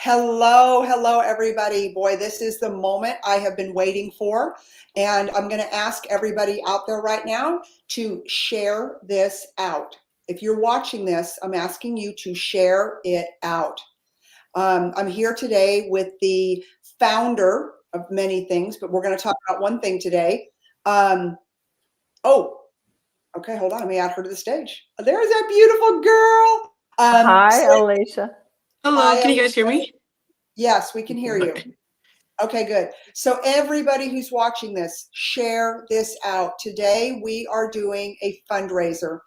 Hello, everybody. Boy, this is the moment I have been waiting for. And I'm going to ask everybody out there right now to share this out. If you're watching this, I'm asking you to share it out. I'm here today with the founder of many things, but we're going to talk about one thing today. Oh, okay, hold on. Let me add her to the stage. There's that beautiful girl. Hi, Alicia. Hello, can you guys hear me? Yes, we can hear you. Okay, good. So everybody who's watching this, share this out. Today we are doing a fundraiser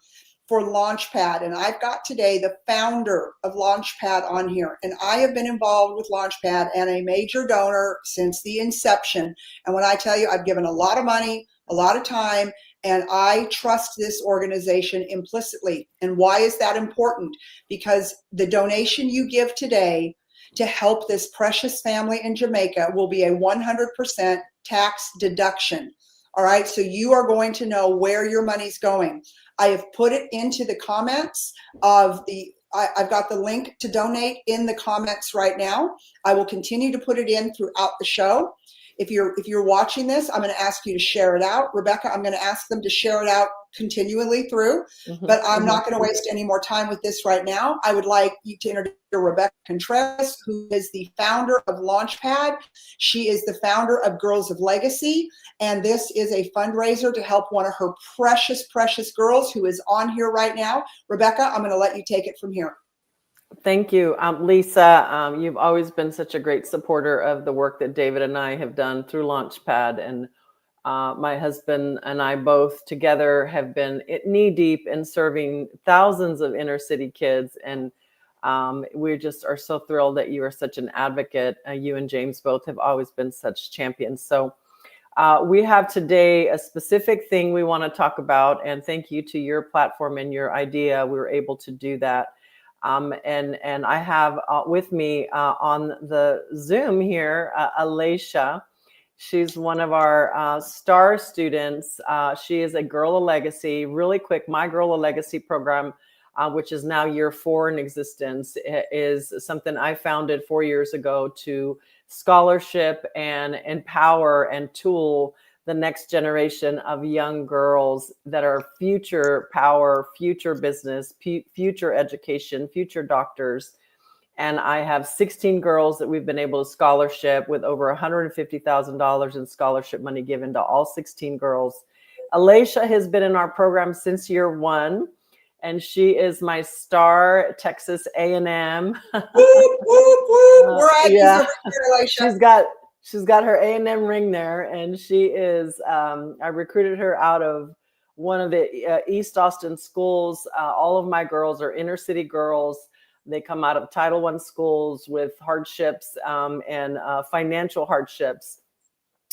for Launchpad, and I've got today the founder of Launchpad on here, and I have been involved with Launchpad and a major donor since the inception. And when I tell you, I've given a lot of money, a lot of time, and I trust this organization implicitly. And why is that important? Because the donation you give today to help this precious family in Jamaica will be a 100% tax deduction. All right, so you are going to know where your money's going. I have put it into the comments of I've got the link to donate in the comments right now. I will continue to put it in throughout the show. If you're watching this, I'm going to ask you to share it out. Rebecca, I'm going to ask them to share it out continually through, but I'm not going to waste any more time with this right now. I would like you to introduce Rebecca Contreras, who is the founder of Launchpad. She is the founder of Girls of Legacy, and this is a fundraiser to help one of her precious, precious girls who is on here right now. Rebecca, I'm going to let you take it from here. Thank you. Lisa, you've always been such a great supporter of the work that David and I have done through Launchpad. And my husband and I both together have been knee deep in serving thousands of inner city kids. And we just are so thrilled that you are such an advocate. You and James both have always been such champions. So we have today a specific thing we want to talk about. And thank you to your platform and your idea. We were able to do that. And I have with me on the Zoom here, Alicia. She's one of our star students. She is a Girl of Legacy. Really quick, my Girl of Legacy program, which is now year 4 in existence, is something I founded 4 years ago to scholarship and empower and tool the next generation of young girls that are future power, future business, future education, future doctors. And I have 16 girls that we've been able to scholarship with over $150,000 in scholarship money given to all 16 girls. Alicia has been in our program since year 1, and she is my star Texas A&M. Whoop, whoop, whoop. We're at yeah. Alicia. She's got her A&M ring there, and she is, I recruited her out of one of the East Austin schools. All of my girls are inner city girls. They come out of Title I schools with hardships and financial hardships,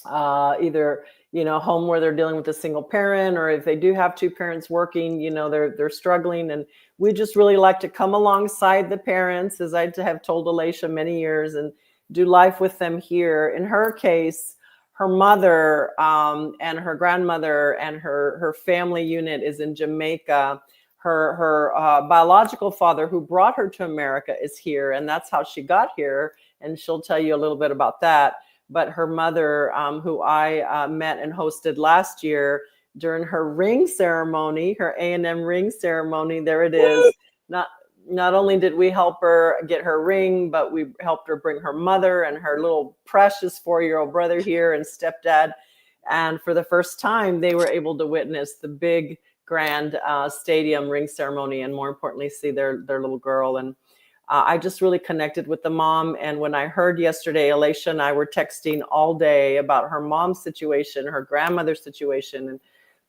either, home where they're dealing with a single parent, or if they do have 2 parents working, they're struggling. And we just really like to come alongside the parents, as I have told Alicia many years, and do life with them here. In her case, her mother and her grandmother and her family unit is in Jamaica. Her biological father, who brought her to America, is here, and that's how she got here. And she'll tell you a little bit about that. But her mother, who I met and hosted last year during her ring ceremony, her A&M ring ceremony, there it is. Not only did we help her get her ring, but we helped her bring her mother and her little precious 4-year-old brother here and stepdad. And for the first time, they were able to witness the big, grand stadium ring ceremony, and more importantly, see their little girl. And I just really connected with the mom. And when I heard yesterday, Alicia and I were texting all day about her mom's situation, her grandmother's situation, and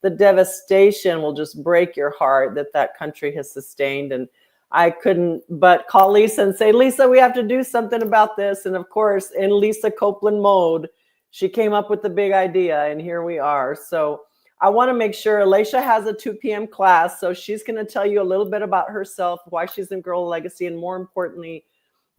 the devastation will just break your heart that country has sustained. And I couldn't but call Lisa and say, Lisa, we have to do something about this. And of course, in Lisa Copeland mode, she came up with the big idea, and here we are. So I want to make sure Alicia has a 2 p.m. class. So she's going to tell you a little bit about herself, why she's in Girl Legacy, and more importantly,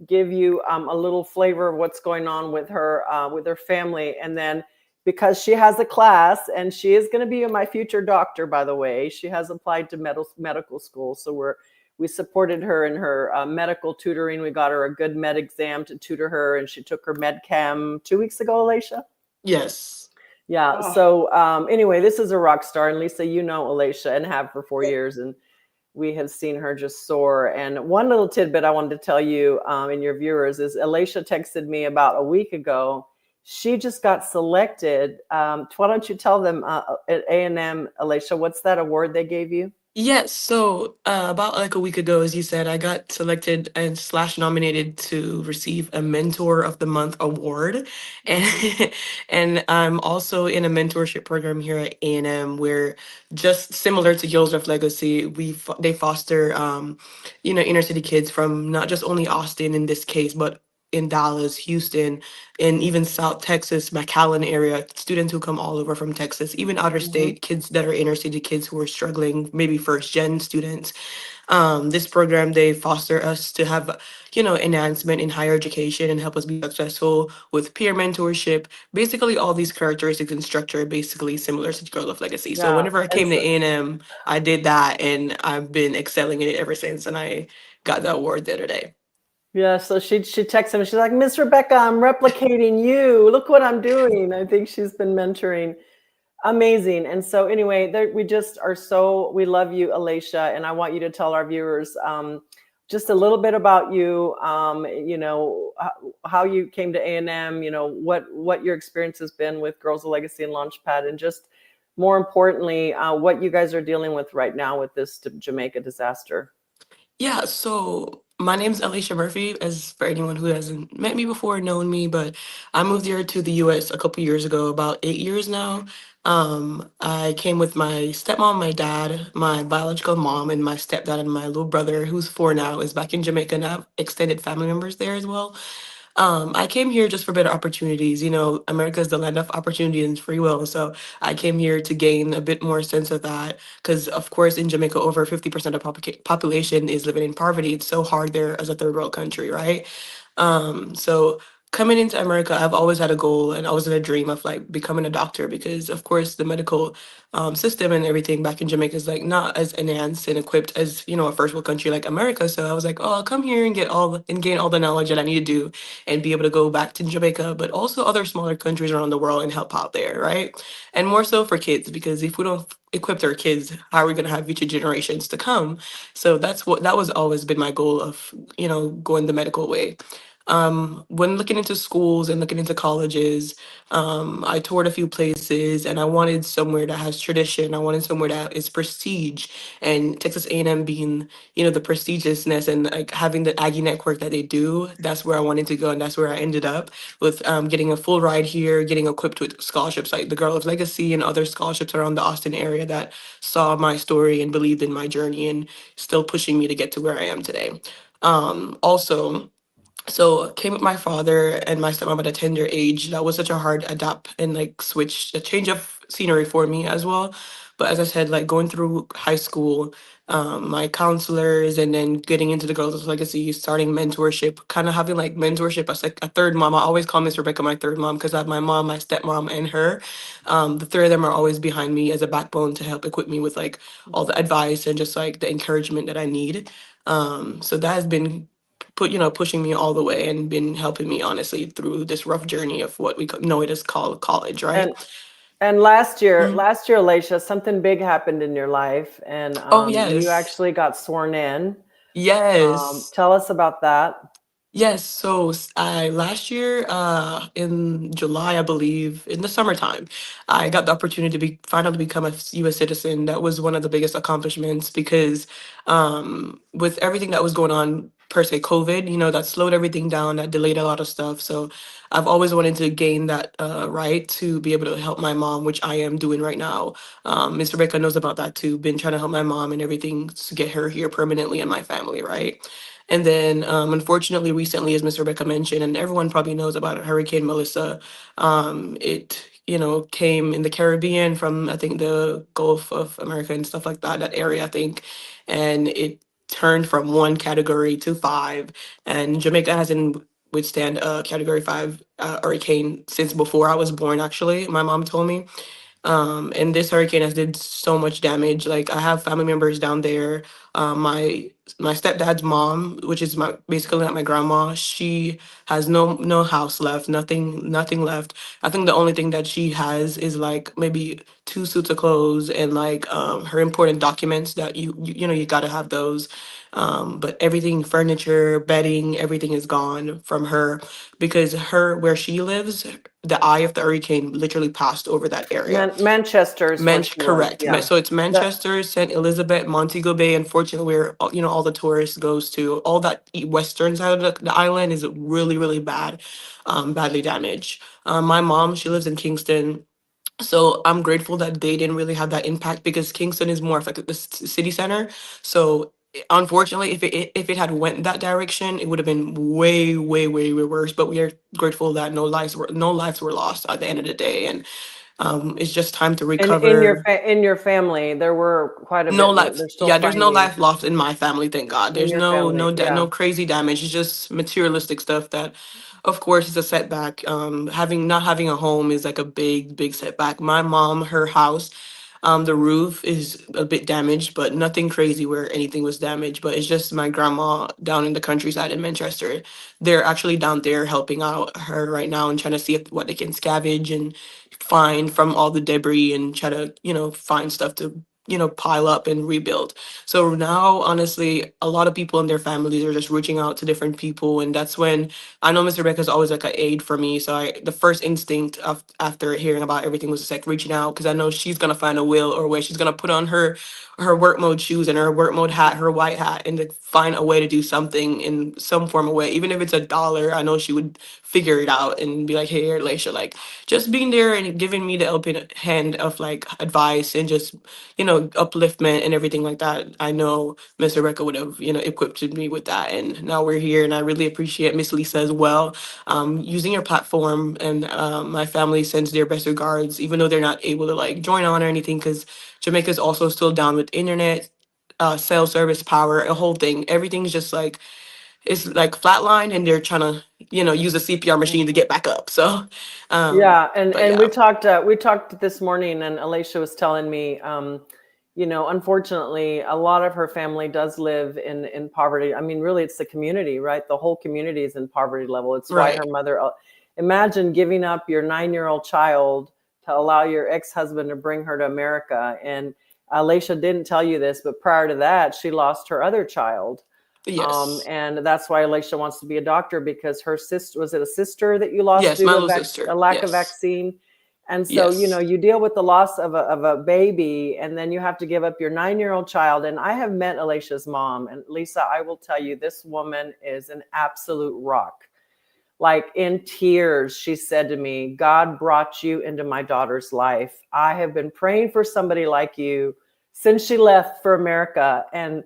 give you a little flavor of what's going on with her family. And then, because she has a class, and she is going to be my future doctor, by the way, she has applied to medical school. So we supported her in her medical tutoring. We got her a good med exam to tutor her, and she took her med chem 2 weeks ago, Alicia. Yes. Yeah. Oh. So anyway, this is a rock star, and Lisa, you know Alicia and have for 4 years, and we have seen her just soar. And one little tidbit I wanted to tell you and your viewers is Alicia texted me about a week ago. She just got selected. Why don't you tell them at A&M, Alicia, what's that award they gave you? Yes, so about like a week ago, as you said, I got selected and slash nominated to receive a Mentor of the Month award, and and I'm also in a mentorship program here at A&M where, just similar to Heroes of Legacy, they foster inner city kids from not just only Austin in this case, but in Dallas, Houston, and even South Texas, McAllen area, students who come all over from Texas, even outer state, kids that are inner city kids who are struggling, maybe first gen students. This program, they foster us to have, enhancement in higher education and help us be successful with peer mentorship, basically all these characteristics and structure, basically similar to Girl of Legacy. So Yeah. whenever I And came to so, A&M, I did that and I've been excelling in it ever since. And I got the award the other day. yeah, so she texted me. She's like, Miss Rebecca, I'm replicating you. Look what I'm doing. I think she's been mentoring. Amazing. And so anyway, we just are we love you, Alicia, and I want you to tell our viewers just a little bit about you, how you came to A&M, what your experience has been with Girls of Legacy and Launchpad, and just more importantly, what you guys are dealing with right now with this Jamaica disaster. Yeah, so my name's Alicia Murphy, as for anyone who hasn't met me before, known me, but I moved here to the US a couple years ago, about 8 years now. I came with my stepmom, my dad, my biological mom, and my stepdad, and my little brother, who's 4 now, is back in Jamaica, and I have extended family members there as well. I came here just for better opportunities. America is the land of opportunity and free will. So I came here to gain a bit more sense of that. Because, of course, in Jamaica, over 50% of population is living in poverty. It's so hard there as a third world country, right? So coming into America, I've always had a goal and always had a dream of like becoming a doctor because, of course, the medical system and everything back in Jamaica is like not as enhanced and equipped as a first world country like America. So I was like, oh, I'll come here and gain all the knowledge that I need to do and be able to go back to Jamaica, but also other smaller countries around the world and help out there, right? And more so for kids because if we don't equip our kids, how are we going to have future generations to come? So that was always been my goal of going the medical way. When looking into schools and looking into colleges, I toured a few places and I wanted somewhere that has tradition. I wanted somewhere that is prestige, and Texas A&M being, the prestigiousness and like having the Aggie network that they do, that's where I wanted to go. And that's where I ended up with getting a full ride here, getting equipped with scholarships like the Girl of Legacy and other scholarships around the Austin area that saw my story and believed in my journey and still pushing me to get to where I am today. Also, so came with my father and my stepmom at a tender age. That was such a hard adapt and like switch, a change of scenery for me as well. But as I said, like going through high school, my counselors, and then getting into the Girls of Legacy, starting mentorship, kind of having like mentorship as like a third mom. I always call Miss Rebecca my third mom because I have my mom, my stepmom, and her. The three of them are always behind me as a backbone to help equip me with like all the advice and just like the encouragement that I need. So that has been pushing me all the way and been helping me honestly through this rough journey of what we know it is called college, right? And last year, Mhm. Alicia, something big happened in your life, and Oh you yes, actually got sworn in. yes. Tell us about that. Yes, so I last year, in July, I believe, in the summertime, I got the opportunity to be finally become a U.S. citizen. That was one of the biggest accomplishments because, with everything that was going on, per se, COVID, that slowed everything down, that delayed a lot of stuff. So I've always wanted to gain that right to be able to help my mom, which I am doing right now. Miss Rebecca knows about that too. Been trying to help my mom and everything to get her here permanently in my family, right? And then, unfortunately, recently, as Miss Rebecca mentioned, and everyone probably knows about it, Hurricane Melissa, it came in the Caribbean from I think the Gulf of America and stuff like that, that area I think, and it turned from 1 category to 5, and Jamaica hasn't withstand a Category 5 hurricane since before I was born. Actually, my mom told me. And this hurricane has did so much damage. Like I have family members down there. My stepdad's mom, which is my basically like my grandma, she has no house left, nothing left. I think the only thing that she has is like maybe two suits of clothes and like her important documents that you know you gotta have those. But everything, furniture, bedding, everything is gone from her because her where she lives, the eye of the hurricane literally passed over that area. Manchester is where she was. Correct. Yeah. So it's That, Manchester, St. Elizabeth, Montego Bay. Unfortunately, where you know all the tourists goes to, all that western side of the island is really bad, badly damaged. My mom, she lives in Kingston, so I'm grateful that they didn't really have that impact because Kingston is more of like the city center. So unfortunately, if it had went that direction, it would have been way worse. But we are grateful that no lives were lost at the end of the day, and it's just time to and recover. in your family, there were quite a No bit. life. They're still Yeah, there's no finding life lost in my family, thank God. in There's your family. no Yeah. crazy damage. It's just materialistic stuff that, of course, is a setback. Having not having a home is like a big setback. My mom, her house, the roof is a bit damaged, but nothing crazy where anything was damaged. But it's just my grandma down in the countryside in Manchester. They're actually down there helping out her right now and trying to see what they can scavenge and find from all the debris and try to, you know, find stuff to, you know, pile up and rebuild. So now, honestly, a lot of people and their families are just reaching out to different people. And that's when I know Mr. Rebecca is always like an aid for me. So the first instinct of after hearing about everything was just like reaching out because I know she's gonna find a will or way she's gonna put on her work mode shoes and her work mode hat, her white hat, and to find a way to do something in some form of way. Even if it's $1, I know she would figure it out and be like, hey, Laisha, like just being there and giving me the helping hand of like advice and just, you know, upliftment and everything like that. I know Miss Rebecca would have, you know, equipped me with that. And now we're here and I really appreciate Miss Lisa as well, using your platform. And my family sends their best regards, even though they're not able to like join on or anything, because Jamaica's also still down with internet, cell service, power, a whole thing. Everything's just like, it's like flatline and they're trying to, you know, use a CPR machine to get back up. So, Yeah, but and yeah, we talked this morning, and Alicia was telling me, you know, unfortunately, a lot of her family does live in poverty. I mean, really, it's the community, right? The whole community is in poverty level. It's why her right. mother. Imagine giving up your 9-year-old child to allow your ex-husband to bring her to America. And Alicia didn't tell you this, but prior to that, she lost her other child. Yes. And that's why Alicia wants to be a doctor, because her sister, was it a sister that you lost Yes, due my to little a sister. lack of Yes. vaccine? And so, you know, Yes. you deal with the loss of a baby, and then you have to give up your 9-year-old child. And I have met Alicia's mom, and Lisa, I will tell you, this woman is an absolute rock. Like in tears, she said to me, God brought you into my daughter's life. I have been praying for somebody like you since she left for America. And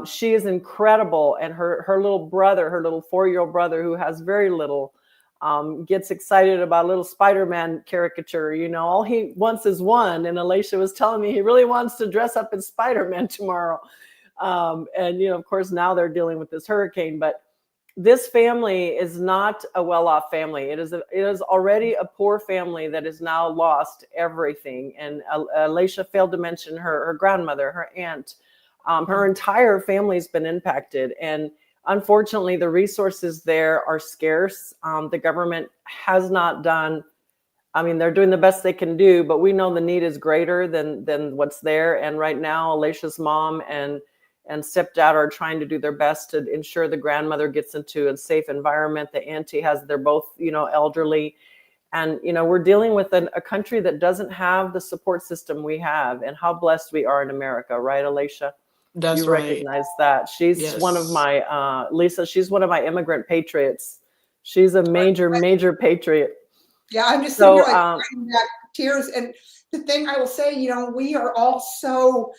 she is incredible. And her little brother, her little 4-year-old brother, who has very little, gets excited about a little Spider-Man caricature. You know, all he wants is one. And Alicia was telling me he really wants to dress up as Spider-Man tomorrow. And, you know, of course, now they're dealing with this hurricane. But this family is not a well-off family. It is already a poor family that has now lost everything. And Alicia failed to mention her grandmother, her aunt. Her entire family's been impacted. And unfortunately, the resources there are scarce. The government has not done, I mean, they're doing the best they can do, but we know the need is greater than what's there. And right now, Alicia's mom and stepdad are trying to do their best to ensure the grandmother gets into a safe environment. The auntie they're both, you know, elderly. And, you know, we're dealing with a country that doesn't have the support system we have, and how blessed we are in America, right, Alicia? You That's right. recognize that. She's one of Yes. my, Lisa, she's one of my immigrant patriots. She's a major patriot. Yeah, I'm just sitting here So, like crying back tears. And the thing I will say, you know, we are all so,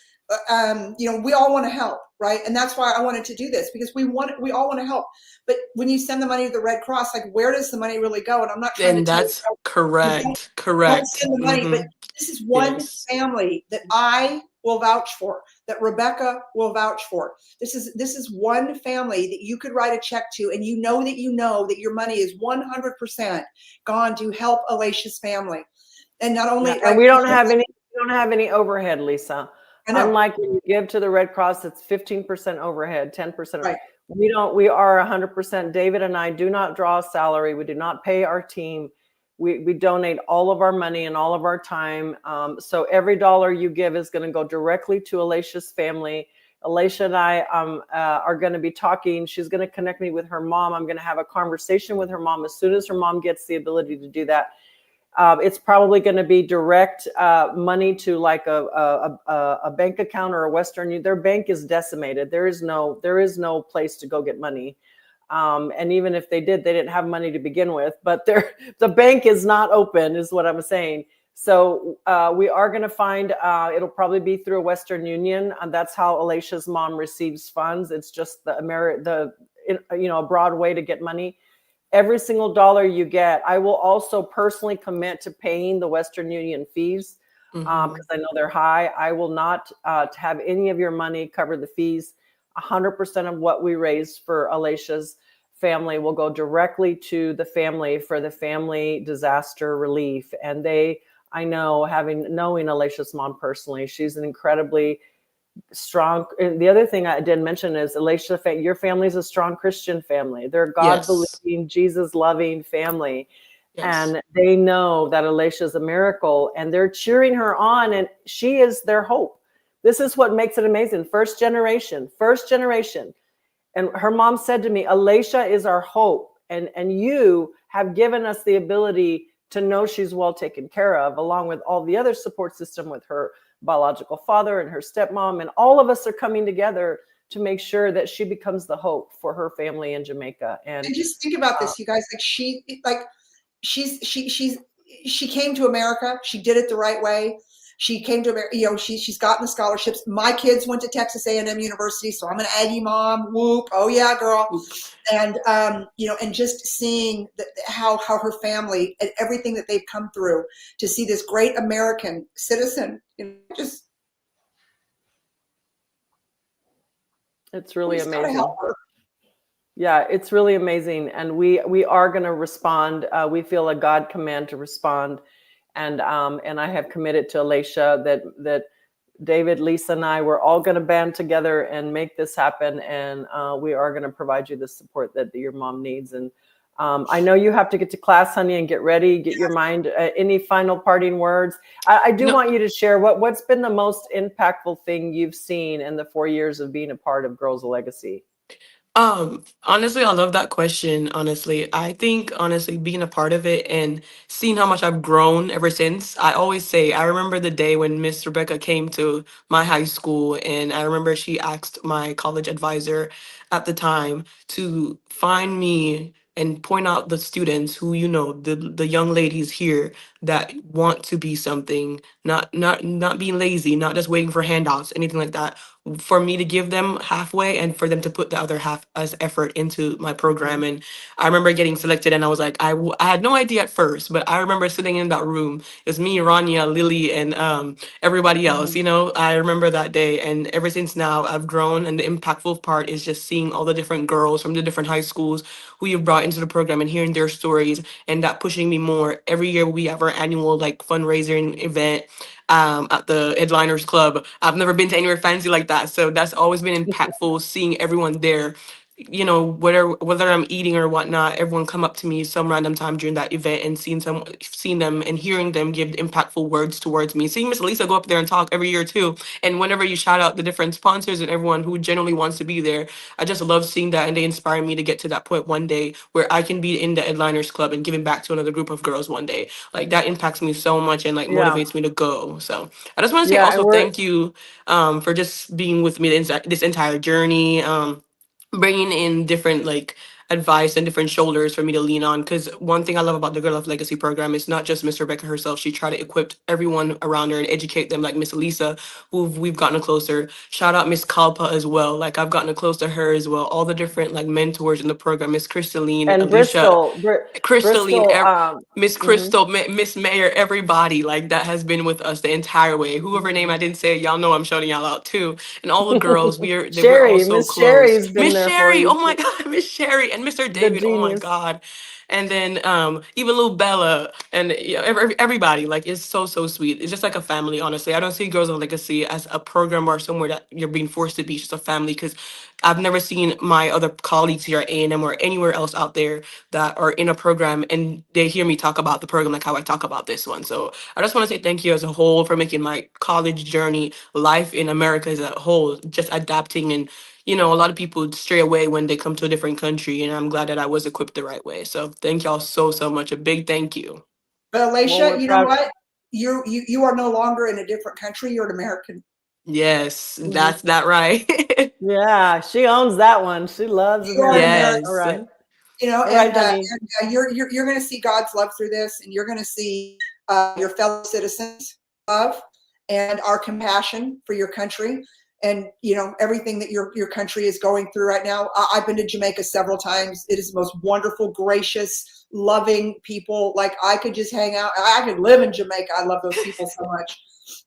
you know, we all want to help, right? And that's why I wanted to do this, because we all want to help. But when you send the money to the Red Cross, like, where does the money really go? And I'm not trying to And tell that's you, correct. don't Correct. send the money, but this is one Yes. family that I will vouch for, that Rebecca will vouch for. This is one family that you could write a check to, and you know that your money is 100% gone to help Alicia's family. And not only and we don't have any overhead, Lisa. I know. Unlike when you give to the Red Cross, it's 15% overhead, 10%. Right. We are 100%. David and I do not draw a salary. We do not pay our team. We donate all of our money and all of our time. So every dollar you give is going to go directly to Alicia's family. Alicia and I are going to be talking. She's going to connect me with her mom. I'm going to have a conversation with her mom as soon as her mom gets the ability to do that. It's probably going to be direct money to like a bank account or a Western Union. Their bank is decimated. There is no place to go get money. And even if they did, they didn't have money to begin with. But the bank is not open, is what I'm saying. So we are going to find. It'll probably be through a Western Union, and that's how Alicia's mom receives funds. It's just a broad way to get money. Every single dollar you get, I will also personally commit to paying the Western Union fees because I know they're high. I will not have any of your money cover the fees. 100% of what we raise for Alicia's family will go directly to the family for the family disaster relief. And I know, knowing Alicia's mom personally, she's an incredibly strong. And the other thing I didn't mention is, Alicia, your family is a strong Christian family. They're a God-believing, Jesus-loving family. Yes. And they know that Alicia is a miracle, and they're cheering her on, and she is their hope. This is what makes it amazing. First generation. And her mom said to me, Alicia is our hope. And you have given us the ability to know she's well taken care of, along with all the other support system with her biological father and her stepmom, and all of us are coming together to make sure that she becomes the hope for her family in Jamaica. And just think about this, you guys. She came to America. She did it the right way. She came to America. She's gotten the scholarships. My kids went to Texas A&M University, so I'm an Aggie mom. Whoop! Oh yeah, girl. And and just seeing how her family and everything that they've come through to see this great American citizen, it's really amazing. Yeah, it's really amazing, and we are going to respond. We feel a God command to respond, and I have committed to Alicia that David, Lisa, and I, we're all going to band together and make this happen, and we are going to provide you the support that your mom needs. And I know you have to get to class, honey, and get ready, get your mind. Any final parting words? I do want you to share what's been the most impactful thing you've seen in the 4 years of being a part of Girls of Legacy. Honestly, I love that question. Honestly, I think being a part of it and seeing how much I've grown ever since. I always say, I remember the day when Miss Rebecca came to my high school, and I remember she asked my college advisor at the time to find me and point out the students who, the young ladies here that want to be something, not being lazy, not just waiting for handouts, anything like that, for me to give them halfway and for them to put the other half as effort into my program. And I remember getting selected, and I was like, I had no idea at first, but I remember sitting in that room. It was me, Rania, Lily, and everybody else. I remember that day, and ever since now I've grown. And the impactful part is just seeing all the different girls from the different high schools who you've brought into the program and hearing their stories, and that pushing me more. Every year we have our annual fundraising event at the Headliners Club. I've never been to anywhere fancy like that, so that's always been impactful. Seeing everyone there, whether I'm eating or whatnot, everyone come up to me some random time during that event, and seeing them and hearing them give impactful words towards me. Seeing Miss Lisa go up there and talk every year too, and whenever you shout out the different sponsors and everyone who genuinely wants to be there, I just love seeing that, and they inspire me to get to that point one day where I can be in the Headliners Club and giving back to another group of girls one day. That impacts me so much and motivates me to go. So I just want to say also thank you for just being with me this entire journey, bringing in different advice and different shoulders for me to lean on. Because one thing I love about the Girl of Legacy program is not just Miss Rebecca herself. She tried to equip everyone around her and educate them, like Miss Elisa, who we've gotten closer. Shout out Miss Kalpa as well. I've gotten close to her as well. All the different mentors in the program, Miss Crystalline, and Alicia, Crystalline, Miss Crystal, Miss Mayor, everybody that has been with us the entire way. Whoever name I didn't say, y'all know I'm shouting y'all out too. And all the girls, we're all so Miss close. Sherry's been Miss there Sherry, for you. oh my God, Miss Sherry and Mr. David, oh my God. And then even little Bella and everybody, like it's so sweet. It's just like a family, honestly. I don't see Girls of Legacy as a program or somewhere that you're being forced to be. It's just a family, because I've never seen my other colleagues here at A&M or anywhere else out there that are in a program and they hear me talk about the program like how I talk about this one. So I just want to say thank you as a whole for making my college journey, life in America as a whole, just adapting. And a lot of people stray away when they come to a different country, and I'm glad that I was equipped the right way. So thank y'all so much. A big thank you. But Well, Alicia, we're you know proud. what? You are no longer in a different country. You're an American. Yes, Mhm. that's that right. Yeah, she owns that one. She loves You are an America. American. All Yes. right. And All right, honey. you're going to see God's love through this, and you're going to see your fellow citizens' love and our compassion for your country, and everything that your country is going through right now. I've been to Jamaica several times. It is the most wonderful, gracious, loving people. Like, I could just hang out. I could live in Jamaica. I love those people so much.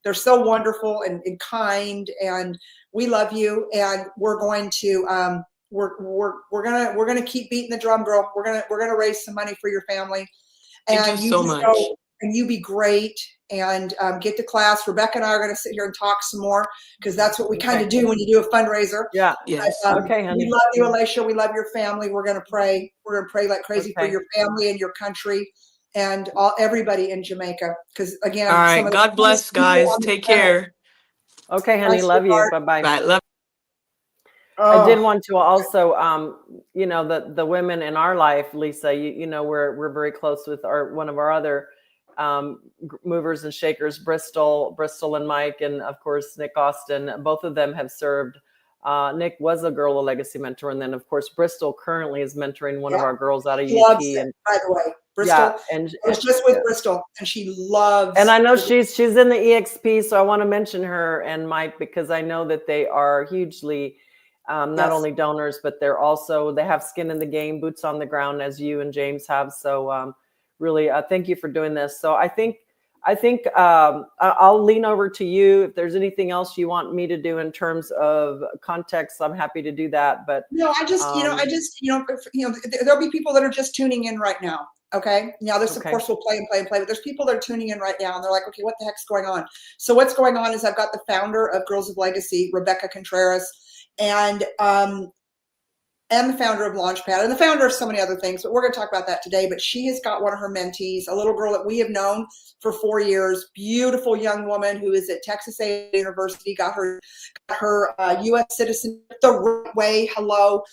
They're so wonderful and kind, and we love you. And we're going to. We're gonna keep beating the drum, girl. We're gonna raise some money for your family, Thank you and you so just much. go and you be great, and get to class. Rebecca and I are gonna sit here and talk some more, because that's what we kind of do when you do a fundraiser. Yeah. Yes. Okay, We honey. love you, Alicia. We love your family. We're gonna pray. We're gonna pray like crazy for Okay. your family and your country, and everybody in Jamaica. Because All again, some right. of the God bless, coolest people guys. on the Take planet. care. Okay, Bye, honey. Love you. sweetheart. Bye-bye. Bye. Love. I did Oh, want to also, the women in our life, Lisa, we're very close with one of our other movers and shakers, Bristol and Mike, and of course Nick Austin. Both of them have served. Nick was a Girl of Legacy mentor, and then of course Bristol currently is mentoring one of yeah. our girls out of She UT, loves it, and by the way. yeah, Bristol. and I was just with Bristol, and she loves. and I know she's in the EXP, so I want to mention her and Mike, because I know that they are hugely not Yes. only donors, but they have skin in the game, boots on the ground, as you and James have. So really, thank you for doing this. So I think I'll lean over to you. If there's anything else you want me to do in terms of context, I'm happy to do that. But No, there'll be people that are just tuning in right now. Okay. Now this, of Okay. course, will play and play and play, but there's people that are tuning in right now, and they're like, okay, what the heck's going on? So what's going on is I've got the founder of Girls of Legacy, Rebecca Contreras, and the founder of Launchpad, and the founder of so many other things, but we're going to talk about that today. But she has got one of her mentees, a little girl that we have known for 4 years, beautiful young woman who is at Texas A&M University, got her U.S. citizenship the right way. Hello.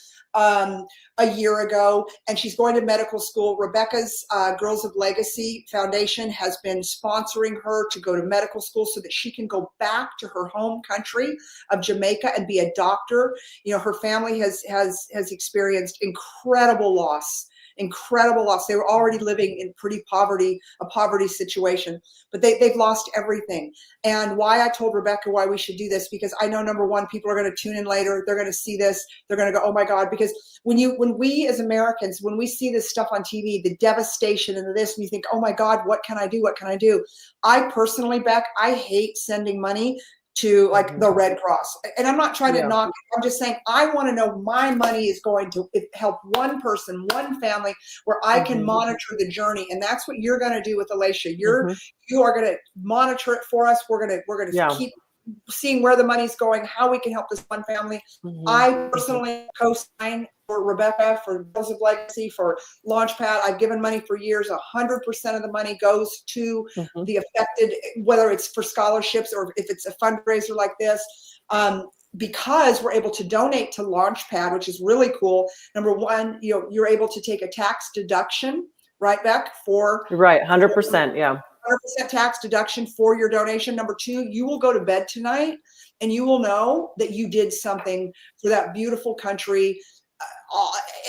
A year ago, and she's going to medical school. Rebecca's Girls of Legacy Foundation has been sponsoring her to go to medical school so that she can go back to her home country of Jamaica and be a doctor. Her family has experienced incredible loss. They were already living in a poverty situation, but they've lost everything. And why I told Rebecca why we should do this, because I know, number one, people are going to tune in later. They're going to see this. They're going to go, oh my God, because when we as Americans, when we see this stuff on TV, the devastation and this, and you think, oh my God, what can I do? What can I do? I personally, Beck, I hate sending money to like the Red Cross. And I'm not trying to knock it. I'm just saying, I want to know my money is going to help one person, one family, where I can monitor the journey. And that's what you're going to do with Alicia. You are going to monitor it for us. We're going to keep seeing where the money's going, how we can help this one family. I personally co-sign for Rebecca, for Girls of Legacy, for Launchpad. I've given money for years. 100% of the money goes to the affected, whether it's for scholarships or if it's a fundraiser like this. Because we're able to donate to Launchpad, which is really cool. Number one, you're able to take a tax deduction, right, Beck? Right, 100%, yeah. 100% tax deduction for your donation. Number two, you will go to bed tonight and you will know that you did something for that beautiful country.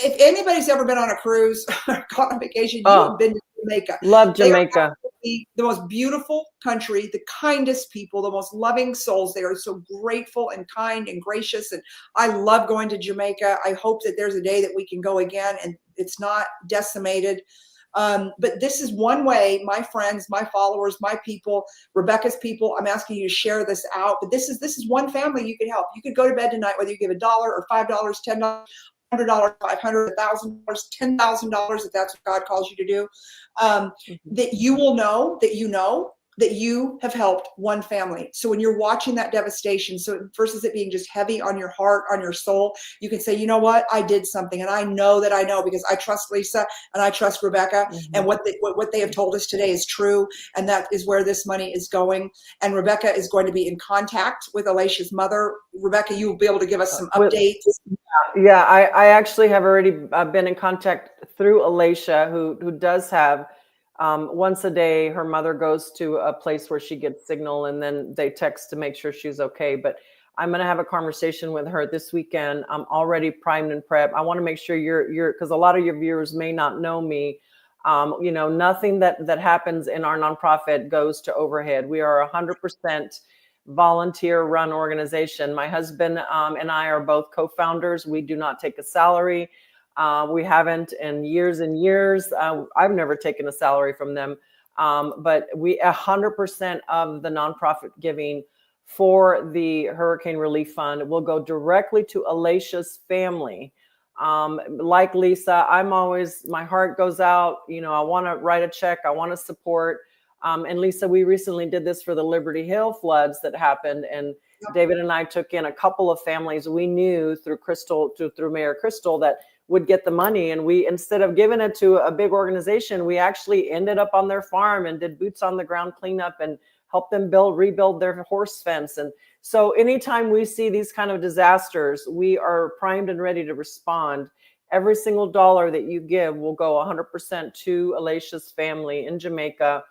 If anybody's ever been on a cruise or gone on vacation, you have been to Jamaica. Love Jamaica. The most beautiful country, the kindest people, the most loving souls. They are so grateful and kind and gracious. And I love going to Jamaica. I hope that there's a day that we can go again and it's not decimated. But this is one way, my friends, my followers, my people, Rebecca's people, I'm asking you to share this out. But this is one family you could help. You could go to bed tonight, whether you give $1 or $5, $10. $100, $500, $1,000, $10,000, if that's what God calls you to do, that you will know that you have helped one family. So when you're watching that devastation, so versus it being just heavy on your heart, on your soul, you can say, you know what, I did something, and I know because I trust Lisa and I trust Rebecca, and what they have told us today is true, and that is where this money is going. And Rebecca is going to be in contact with Alicia's mother. Rebecca, you will be able to give us some updates. Yeah, I actually have already been in contact through Alicia, who does have once a day, her mother goes to a place where she gets signal, and then they text to make sure she's okay. But I'm going to have a conversation with her this weekend. I'm already primed and prepped. I want to make sure you're because a lot of your viewers may not know me. Nothing that happens in our nonprofit goes to overhead. We are 100% volunteer run organization. My husband and I are both co-founders. We do not take a salary. We haven't in years and years. I've never taken a salary from them. But 100% of the nonprofit giving for the Hurricane Relief Fund will go directly to Alicia's family. Like Lisa, my heart goes out. I want to write a check. I want to support. And Lisa, we recently did this for the Liberty Hill floods that happened. And David and I took in a couple of families we knew through Mayor Crystal that would get the money. And we, instead of giving it to a big organization, we actually ended up on their farm and did boots on the ground cleanup and helped them rebuild their horse fence. And so anytime we see these kind of disasters, we are primed and ready to respond. Every single dollar that you give will go 100% to Alicia's family in Jamaica.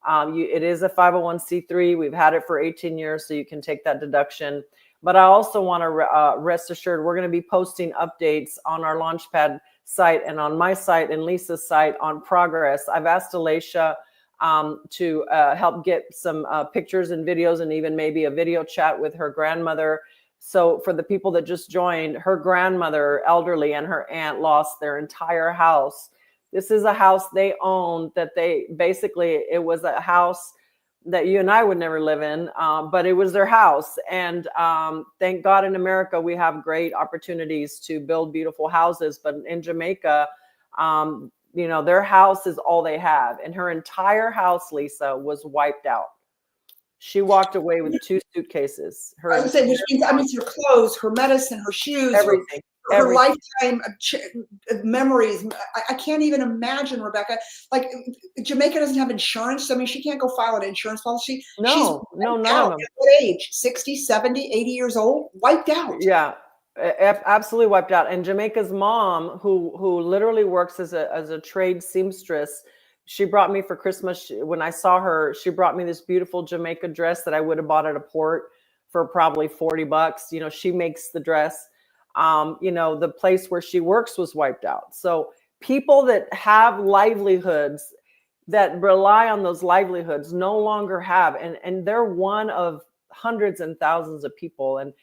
It is a 501c3. We've had it for 18 years, so you can take that deduction. But I also want to rest assured, we're going to be posting updates on our Launchpad site and on my site and Lisa's site on progress. I've asked Alicia to help get some pictures and videos and even maybe a video chat with her grandmother. So for the people that just joined, her grandmother, elderly, and her aunt lost their entire house. This is a house they owned that it was a house that you and I would never live in, but it was their house. And thank God in America, we have great opportunities to build beautiful houses. But in Jamaica, their house is all they have. And her entire house, Lisa, was wiped out. She walked away with 2 suitcases. I was saying, which means her clothes, her medicine, her shoes, everything. Her lifetime memories. I can't even imagine, Rebecca. Like, Jamaica doesn't have insurance. So, I mean, she can't go file an insurance policy. No, none of them. At what age? 60, 70, 80 years old? Wiped out. Yeah, absolutely wiped out. And Jamaica's mom, who literally works as a trade seamstress, she brought me for Christmas. When I saw her, she brought me this beautiful Jamaica dress that I would have bought at a port for probably $40. She makes the dress. The place where she works was wiped out. So people that have livelihoods, that rely on those livelihoods, no longer have. And they're one of hundreds and thousands of people. And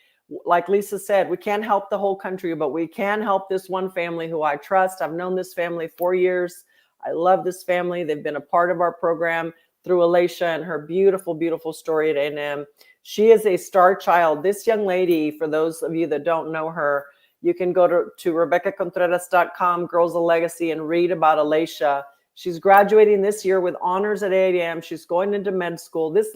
like Lisa said, we can't help the whole country, but we can help this one family who I trust. I've known this family 4 years. I love this family. They've been a part of our program through Alicia and her beautiful, beautiful story at A&M. She is a star child. This young lady, for those of you that don't know her, you can go to RebeccaContreras.com, Girls of Legacy, and read about Alicia. She's graduating this year with honors at A&M. She's going into med school. This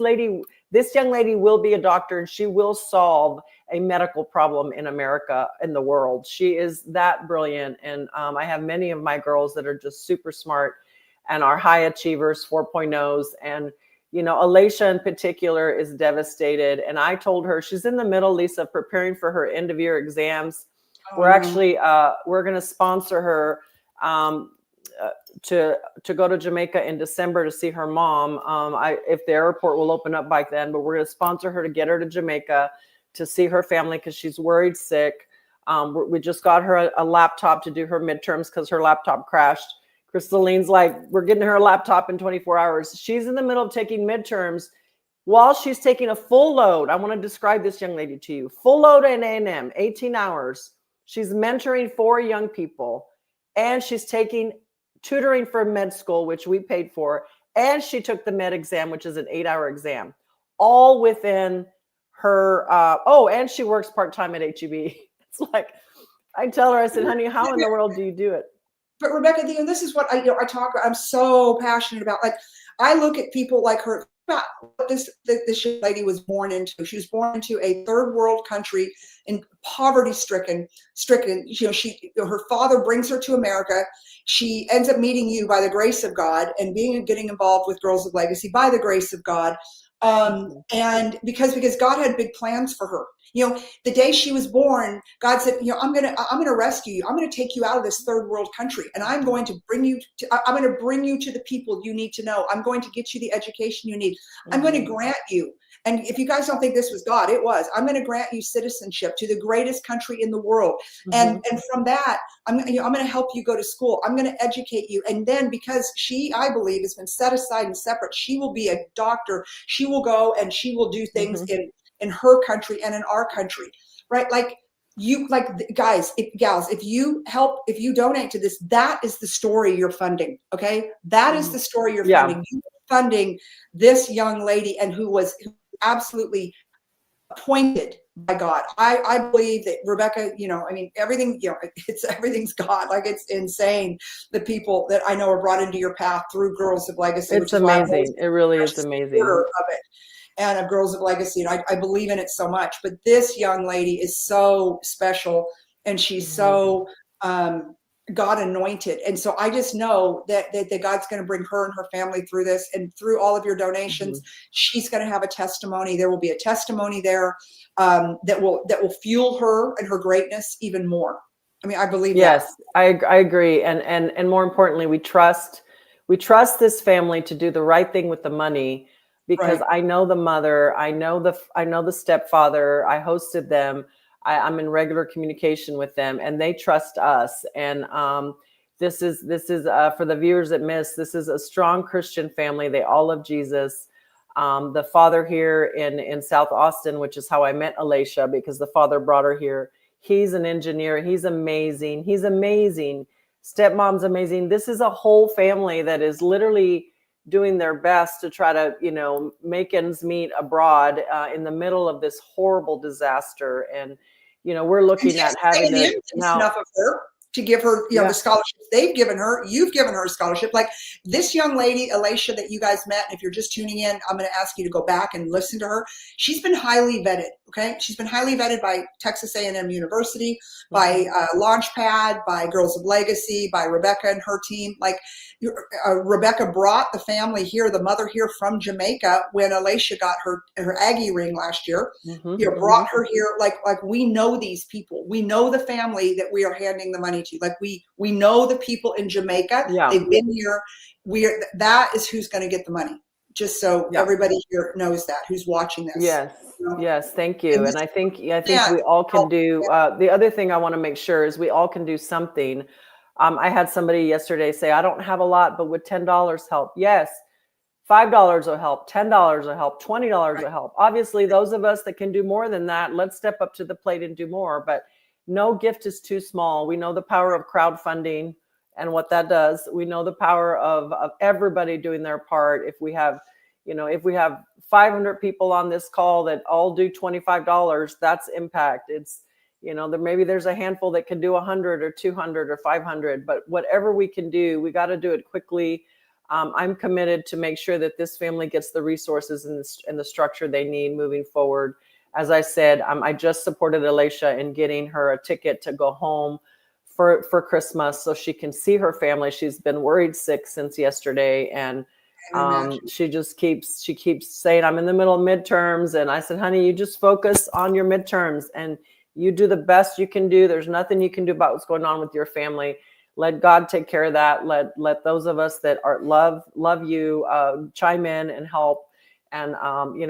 young lady will be a doctor, and she will solve a medical problem in America, in the world. She is that brilliant. And I have many of my girls that are just super smart and are high achievers, 4.0s. And Alicia in particular is devastated. And I told her, she's in the middle, Lisa, preparing for her end of year exams. We're actually, we're going to sponsor her to go to Jamaica in December to see her mom. If the airport will open up by then, but we're going to sponsor her to get her to Jamaica to see her family because she's worried sick. We just got her a laptop to do her midterms because her laptop crashed. Crystaline's like, we're getting her a laptop in 24 hours. She's in the middle of taking midterms while she's taking a full load. I want to describe this young lady to you. Full load in A&M, 18 hours. She's mentoring 4 young people, and she's taking tutoring for med school, which we paid for. And she took the med exam, which is an 8-hour exam, all within her. And she works part-time at HEB. It's like, I tell her, I said, honey, how in the world do you do it? But Rebecca, this is what I talk about. I'm so passionate about. Like, I look at people like her. About what this lady was born into. She was born into a third world country in poverty stricken. Her father brings her to America. She ends up meeting you by the grace of God and getting involved with Girls of Legacy by the grace of God. And because God had big plans for her. The day she was born, God said, I'm gonna rescue you. I'm gonna take you out of this third world country, and I'm going to bring you to the people you need to know. I'm going to get you the education you need. I'm going to grant you. And if you guys don't think this was God, it was. I'm going to grant you citizenship to the greatest country in the world. And from that, I'm going to help you go to school. I'm going to educate you. And then because she, I believe, has been set aside and separate, she will be a doctor. She will go and she will do things in her country and in our country, right? Guys, gals, if you donate to this, that is the story you're funding. Okay. That is the story you're funding. You're funding this young lady, and who was absolutely appointed by God. I believe that Rebecca, everything, everything's God. Like, it's insane. The people that I know are brought into your path through Girls of Legacy. It's amazing. It really is amazing. Of it. And of Girls of Legacy. And I believe in it so much. But this young lady is so special, and she's so God anointed. And so I just know that God's going to bring her and her family through this, and through all of your donations, she's going to have a testimony. There will be a testimony there that will fuel her and her greatness even more. I mean, I believe that. I agree. And more importantly, we trust this family to do the right thing with the money. Because I know the mother, I know the stepfather, I hosted them, I'm in regular communication with them, and they trust us. And this is for the viewers that missed, this is a strong Christian family. They all love Jesus. The father here in South Austin, which is how I met Alicia, because the father brought her here. He's an engineer. He's amazing. Stepmom's amazing. This is a whole family that is literally doing their best to try to, make ends meet abroad in the middle of this horrible disaster. And, we're looking at having to now enough of her to give her, the scholarships they've given her. You've given her a scholarship. Like this young lady, Alicia, that you guys met. And if you're just tuning in, I'm going to ask you to go back and listen to her. She's been highly vetted. Okay. She's been highly vetted by Texas A&M University, by Launchpad, by Girls of Legacy, by Rebecca and her team. Like Rebecca brought the family here, the mother here from Jamaica, when Alicia got her Aggie ring last year. Brought her here. Like we know these people. We know the family that we are handing the money to. Like we know the people in Jamaica. They've been here. That is who's going to get the money. Just so everybody here knows that, who's watching this. Yes, thank you. And I think we all can do. The other thing I want to make sure is we all can do something. I had somebody yesterday say, I don't have a lot, but would $10 help? Yes. $5 will help. $10 will help. $20 will help. Obviously, those of us that can do more than that, let's step up to the plate and do more. But no gift is too small. We know the power of crowdfunding and what that does. We know the power of everybody doing their part. If we have 500 people on this call that all do $25, that's impact. It's, there's a handful that can do 100 or 200 or 500, but whatever we can do, we got to do it quickly. I'm committed to make sure that this family gets the resources and the structure they need moving forward. As I said, I just supported Alicia in getting her a ticket to go home for Christmas so she can see her family. She's been worried sick since yesterday, and she keeps saying, I'm in the middle of midterms. And I said, honey, you just focus on your midterms and you do the best you can do. There's nothing you can do about what's going on with your family. Let God take care of that. Let those of us that love you chime in and help. And,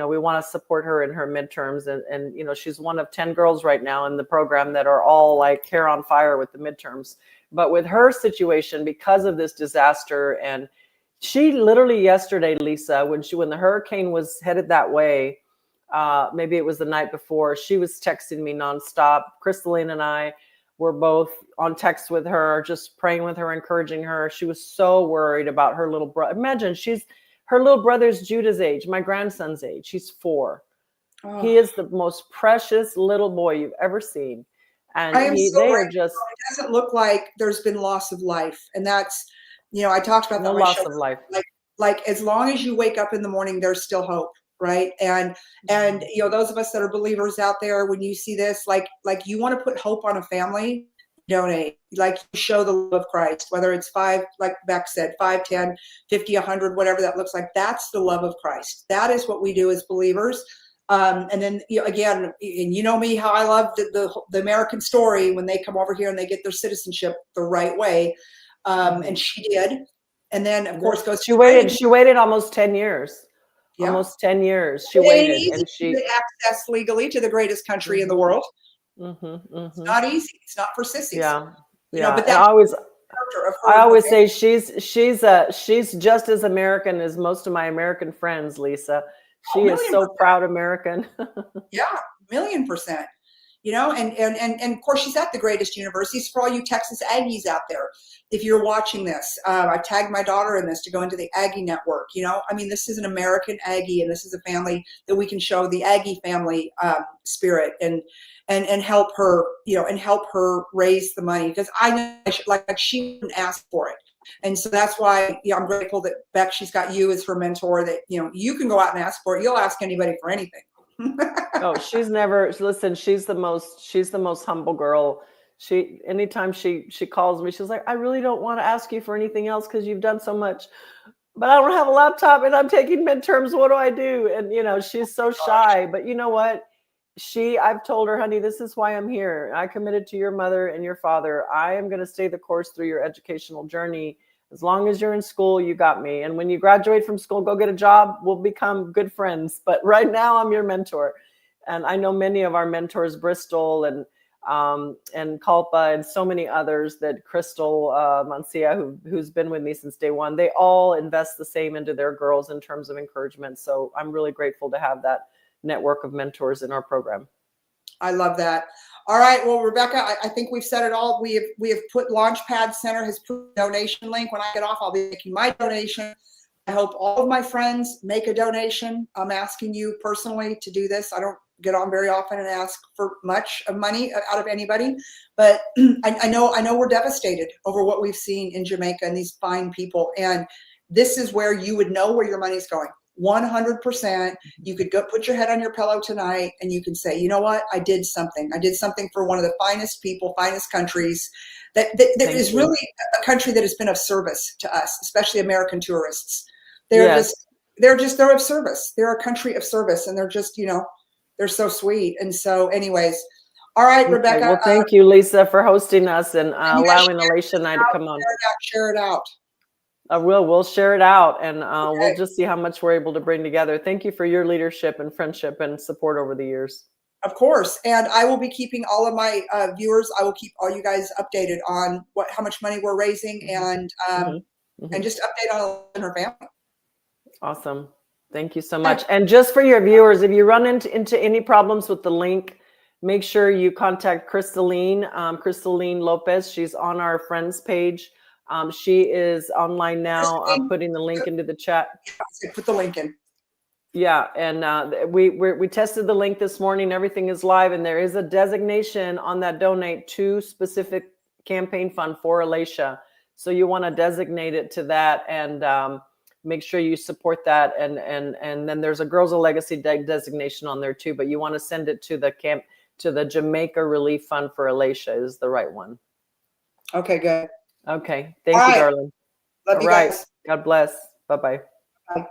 we want to support her in her midterms. And she's one of 10 girls right now in the program that are all like hair on fire with the midterms. But with her situation, because of this disaster, and she literally yesterday, Lisa, when the hurricane was headed that way, maybe it was the night before, she was texting me nonstop. Crystalline and I were both on text with her, just praying with her, encouraging her. She was so worried about her little brother. Imagine her little brother's Judah's age, my grandson's age. He's 4. Oh. He is the most precious little boy you've ever seen. And I am so they are grateful. just It doesn't look like there's been loss of life. And that's, I talked about that no on my loss show. of life. Like as long as you wake up in the morning, there's still hope, right? And those of us that are believers out there, when you see this, like you want to put hope on a family, donate. Like you show the love of Christ, whether it's 5, like Beck said, 5, 10, 50, 100, whatever that looks like. That's the love of Christ. That is what we do as believers. And then again, and you know me, how I love the American story when they come over here and they get their citizenship the right way. And she did. And then of course goes she waited almost 10 years. Yeah. Almost 10 years she It ain't waited, easy and she to get access legally to the greatest country in the world. It's not easy. It's not for sissies. Yeah. But And that's the character of her. I always say she's just as American as most of my American friends, Lisa. She is so proud American. Yeah, 1,000,000%. And of course she's at the greatest universities. For all you Texas Aggies out there, if you're watching this, I tagged my daughter in this to go into the Aggie network. This is an American Aggie, and this is a family that we can show the Aggie family spirit and help her, and help her raise the money, because I know she wouldn't ask for it. And so that's why I'm grateful that Beck, she's got you as her mentor, that you can go out and ask for it. You'll ask anybody for anything. Oh, she's never, listen, she's the most humble girl. Anytime she calls me, she's like, I really don't want to ask you for anything else because you've done so much, but I don't have a laptop and I'm taking midterms. What do I do? And she's so shy, but you know what? I've told her, honey, this is why I'm here. I committed to your mother and your father. I am going to stay the course through your educational journey. As long as you're in school, you got me. And when you graduate from school, go get a job. We'll become good friends. But right now, I'm your mentor. And I know many of our mentors, Bristol and Culpa and so many others, that Crystal Mancia, who's been with me since day one, they all invest the same into their girls in terms of encouragement. So I'm really grateful to have that network of mentors in our program. I love that. All right. Well, Rebecca, I think we've said it all. We have put Launchpad Center has put a donation link. When I get off, I'll be making my donation. I hope all of my friends make a donation. I'm asking you personally to do this. I don't get on very often and ask for much of money out of anybody, but I know we're devastated over what we've seen in Jamaica and these fine people. And this is where you would know where your money's going. 100%. You could go put your head on your pillow tonight and you can say, you know what? I did something. I did something for one of the finest people, finest countries that is really a country that has been of service to us, especially American tourists. They're of service. They're a country of service, and they're just, they're so sweet. And so anyways, all right, Rebecca. Well, thank you, Lisa, for hosting us and allowing Alicia and I to come on. Share it out. We'll share it out, and we'll just see how much we're able to bring together. Thank you for your leadership and friendship and support over the years. Of course. And I will be keeping all of my viewers, I will keep all you guys updated on how much money we're raising, and just update on her family. Awesome. Thank you so much. And just for your viewers, if you run into any problems with the link, make sure you contact Crystalline Lopez. She's on our friends page. She is online now, putting the link into the chat. Put the link in. Yeah, and we tested the link this morning. Everything is live, and there is a designation on that donate to specific campaign fund for Alicia. So you want to designate it to that, and make sure you support that. And then there's a Girls of Legacy designation on there too, but you want to send it to the Jamaica Relief Fund for Alicia is the right one. Okay, good. Okay. Thank you, darling. Love you guys. God bless. Bye-bye. Bye.